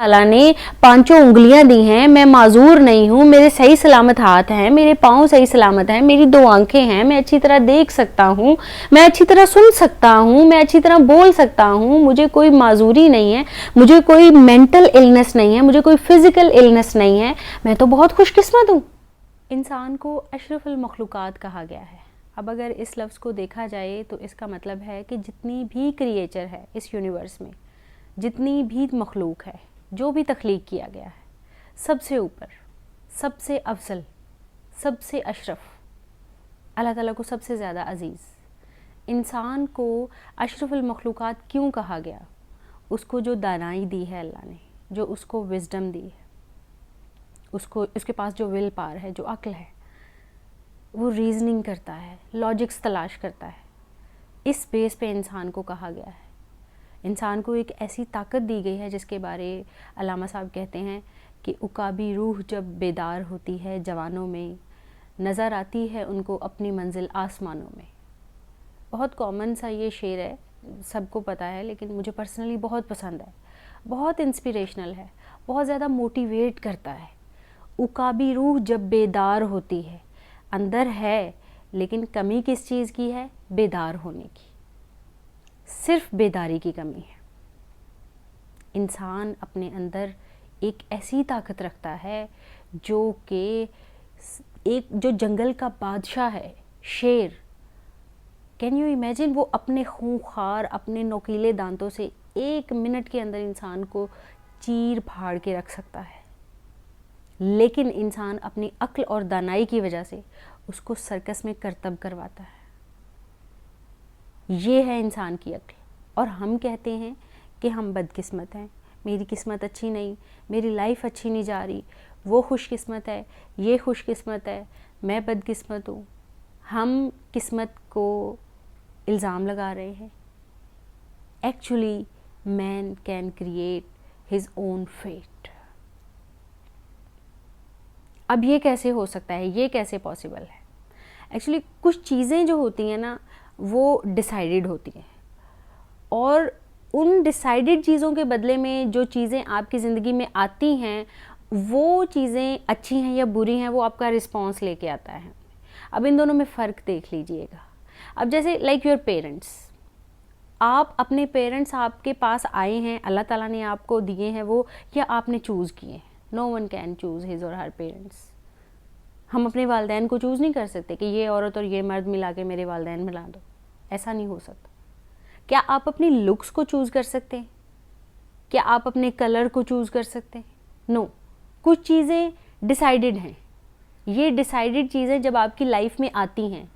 ताला ने पांचों उंगलियां दी हैं, मैं माजूर नहीं हूँ, मेरे सही सलामत हाथ हैं, मेरे पाँव सही सलामत हैं, मेरी दो आंखें हैं, मैं अच्छी तरह देख सकता हूँ, मैं अच्छी तरह सुन सकता हूँ, मैं अच्छी तरह बोल सकता हूँ, मुझे कोई माजूरी नहीं है, मुझे कोई मेंटल इलनेस नहीं है, मुझे कोई फिजिकल इलनेस नहीं है, मैं तो बहुत खुशकिस्मत हूँ। इंसान को अशरफुल मखलूक़ात कहा गया है। अब अगर इस लफ्ज़ को देखा जाए तो इसका मतलब है कि जितनी भी क्रिएचर है इस यूनिवर्स में, जितनी भी मखलूक है, जो भी तख्लीक किया गया है, सबसे ऊपर, सबसे अफजल, सबसे अशरफ, अल्लाह ताला को सबसे ज़्यादा अज़ीज़ इंसान को अशरफुल मखलूक़ात क्यों कहा गया? उसको जो दानाई दी है अल्लाह ने, जो उसको विज़डम दी है, उसको उसके पास जो विल पावर है, जो अक्ल है, वो रीज़निंग करता है, लॉजिक्स तलाश करता है, इस बेस पे इंसान को कहा गया है। इंसान को एक ऐसी ताकत दी गई है जिसके बारे अल्लामा साहब कहते हैं कि उकाबी रूह जब बेदार होती है जवानों में, नज़र आती है उनको अपनी मंजिल आसमानों में। बहुत कॉमन सा ये शेर है, सबको पता है, लेकिन मुझे पर्सनली बहुत पसंद है, बहुत इंस्पिरेशनल है, बहुत ज़्यादा मोटिवेट करता है। उकाबी रूह जब बेदार होती है, अंदर है लेकिन कमी किस चीज़ की है? बेदार होने की, सिर्फ बेदारी की कमी है। इंसान अपने अंदर एक ऐसी ताकत रखता है जो कि एक जो जंगल का बादशाह है, शेर, कैन यू इमेजिन, वो अपने खूंखार, अपने नोकीले दांतों से 1 मिनट के अंदर इंसान को चीर फाड़ के रख सकता है, लेकिन इंसान अपनी अक्ल और दानाई की वजह से उसको सर्कस में करतब करवाता है। ये है इंसान की अक्ल। और हम कहते हैं कि हम बदकिस्मत हैं, मेरी किस्मत अच्छी नहीं, मेरी लाइफ अच्छी नहीं जा रही, वो खुशकिस्मत है, ये खुशकिस्मत है, मैं बदकिस्मत हूँ। हम किस्मत को इल्ज़ाम लगा रहे हैं। Actually man can create his own fate. अब ये कैसे हो सकता है, ये कैसे पॉसिबल है? एक्चुअली कुछ चीज़ें जो होती हैं ना, वो डिसाइडेड होती हैं, और उन डिसाइडेड चीज़ों के बदले में जो चीज़ें आपकी ज़िंदगी में आती हैं, वो चीज़ें अच्छी हैं या बुरी हैं, वो आपका रिस्पॉन्स लेके आता है। अब इन दोनों में फ़र्क देख लीजिएगा। अब जैसे लाइक योर पेरेंट्स, आप अपने पेरेंट्स आपके पास आए हैं, अल्लाह ताला ने आपको दिए हैं वो, या आपने चूज़ किए हैं। No one can choose his और हर पेरेंट्स। हम अपने वालिदैन को चूज़ नहीं कर सकते कि ये औरत और ये मर्द मिला के मेरे वालिदैन मिला दो, ऐसा नहीं हो सकता। क्या आप अपनी लुक्स को चूज़ कर सकते हैं? क्या आप अपने कलर को चूज़ कर सकते हैं? नो। कुछ चीज़ें डिसाइडेड हैं। ये डिसाइडेड चीज़ें जब आपकी लाइफ में आती हैं,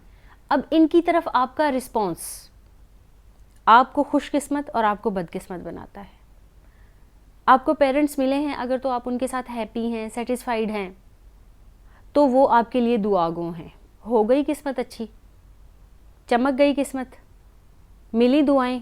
अब इनकी तरफ आपका रिस्पॉन्स आपको खुशकिस्मत और आपको बदकिस्मत बनाता है। आपको पेरेंट्स मिले हैं अगर, तो आप उनके साथ हैप्पी हैं, सेटिस्फाइड हैं, तो वो आपके लिए दुआगो हैं। हो गई किस्मत अच्छी, चमक गई किस्मत, मिली दुआएं।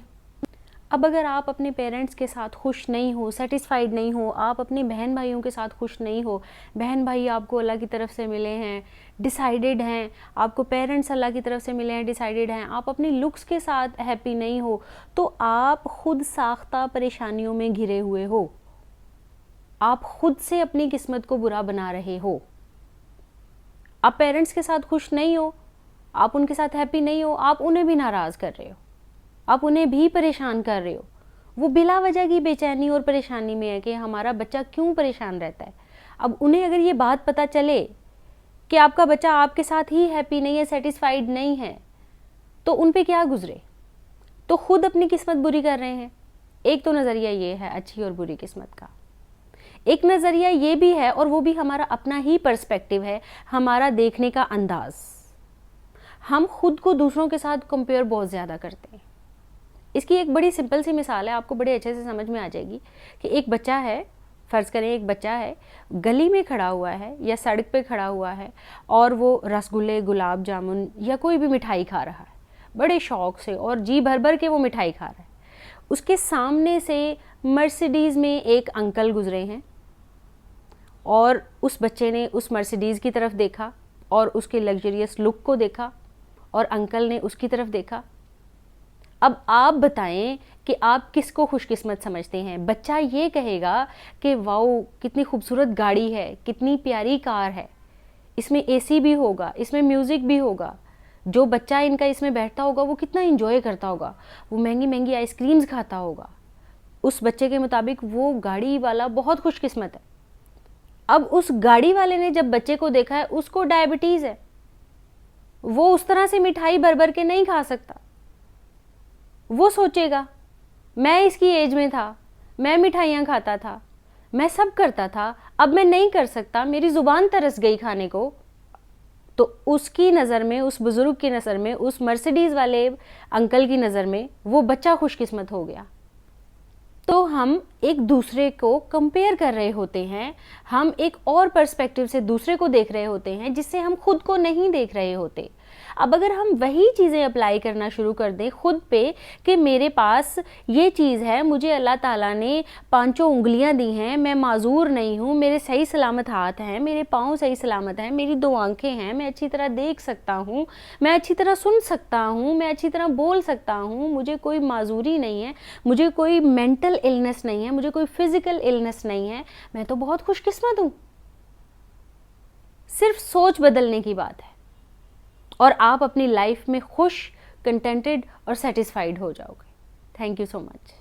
अब अगर आप अपने पेरेंट्स के साथ खुश नहीं हो, सेटिस्फाइड नहीं हो, आप अपने बहन भाइयों के साथ खुश नहीं हो, बहन भाई आपको अल्लाह की तरफ से मिले हैं, डिसाइडेड हैं, आपको पेरेंट्स अल्लाह की तरफ से मिले हैं, डिसाइडेड हैं, आप अपनी लुक्स के साथ हैप्पी नहीं हो, तो आप खुद साख्ता परेशानियों में घिरे हुए हो। आप खुद से अपनी किस्मत को बुरा बना रहे हो। आप पेरेंट्स के साथ खुश नहीं हो, आप उनके साथ हैप्पी नहीं हो, आप उन्हें भी नाराज़ कर रहे हो, आप उन्हें भी परेशान कर रहे हो। वो बिला वजह की बेचैनी और परेशानी में है कि हमारा बच्चा क्यों परेशान रहता है। अब उन्हें अगर ये बात पता चले कि आपका बच्चा आपके साथ ही हैप्पी नहीं है, सेटिस्फाइड नहीं है, तो उन पे क्या गुजरे? तो खुद अपनी किस्मत बुरी कर रहे हैं। एक तो नज़रिया ये है अच्छी और बुरी किस्मत का। एक नज़रिया ये भी है, और वो भी हमारा अपना ही पर्सपेक्टिव है, हमारा देखने का अंदाज़। हम खुद को दूसरों के साथ कंपेयर बहुत ज़्यादा करते हैं। इसकी एक बड़ी सिंपल सी मिसाल है, आपको बड़े अच्छे से समझ में आ जाएगी कि एक बच्चा है, फ़र्ज़ करें एक बच्चा है, गली में खड़ा हुआ है या सड़क पे खड़ा हुआ है, और वो रसगुल्ले, गुलाब जामुन या कोई भी मिठाई खा रहा है, बड़े शौक़ से, और जी भर भर के वो मिठाई खा रहा है। उसके सामने से मर्सिडीज़ में एक अंकल गुजरे हैं, और उस बच्चे ने उस मर्सिडीज़ की तरफ देखा और उसके लग्जरियस लुक को देखा, और अंकल ने उसकी तरफ देखा। अब आप बताएं कि आप किसको खुशकिस्मत समझते हैं। बच्चा ये कहेगा कि वाओ कितनी खूबसूरत गाड़ी है, कितनी प्यारी कार है, इसमें एसी भी होगा, इसमें म्यूज़िक भी होगा। जो बच्चा इनका इसमें बैठता होगा वो कितना एंजॉय करता होगा, वो महंगी महंगी आइसक्रीम्स खाता होगा। उस बच्चे के मुताबिक वो गाड़ी वाला बहुत खुशकिस्मत है। अब उस गाड़ी वाले ने जब बच्चे को देखा है, उसको डायबिटीज़ है, वो उस तरह से मिठाई भर भर के नहीं खा सकता। वो सोचेगा मैं इसकी एज में था, मैं मिठाइयाँ खाता था, मैं सब करता था, अब मैं नहीं कर सकता, मेरी ज़ुबान तरस गई खाने को। तो उसकी नज़र में, उस बुज़ुर्ग की नज़र में, उस मर्सिडीज़ वाले अंकल की नज़र में वो बच्चा खुशकिस्मत हो गया। तो हम एक दूसरे को कंपेयर कर रहे होते हैं, हम एक और पर्सपेक्टिव से दूसरे को देख रहे होते हैं जिससे हम खुद को नहीं देख रहे होते। अब अगर हम वही चीज़ें अप्लाई करना शुरू कर दें खुद पे कि मेरे पास ये चीज़ है, मुझे अल्लाह ताला ने पांचों उंगलियां दी हैं, मैं माजूर नहीं हूँ, मेरे सही सलामत हाथ हैं, मेरे पाँव सही सलामत हैं, मेरी 2 आंखें हैं, मैं अच्छी तरह देख सकता हूँ, मैं अच्छी तरह सुन सकता हूँ, मैं अच्छी तरह बोल सकता हूँ, मुझे कोई माजूरी नहीं है, मुझे कोई मेंटल इलनेस नहीं है, मुझे कोई फिज़िकल इलनेस नहीं है, मैं तो बहुत खुशकिस्मत हूँ। सिर्फ सोच बदलने की बात है और आप अपनी लाइफ में खुश, कंटेंटेड और सेटिस्फाइड हो जाओगे। Thank you so much.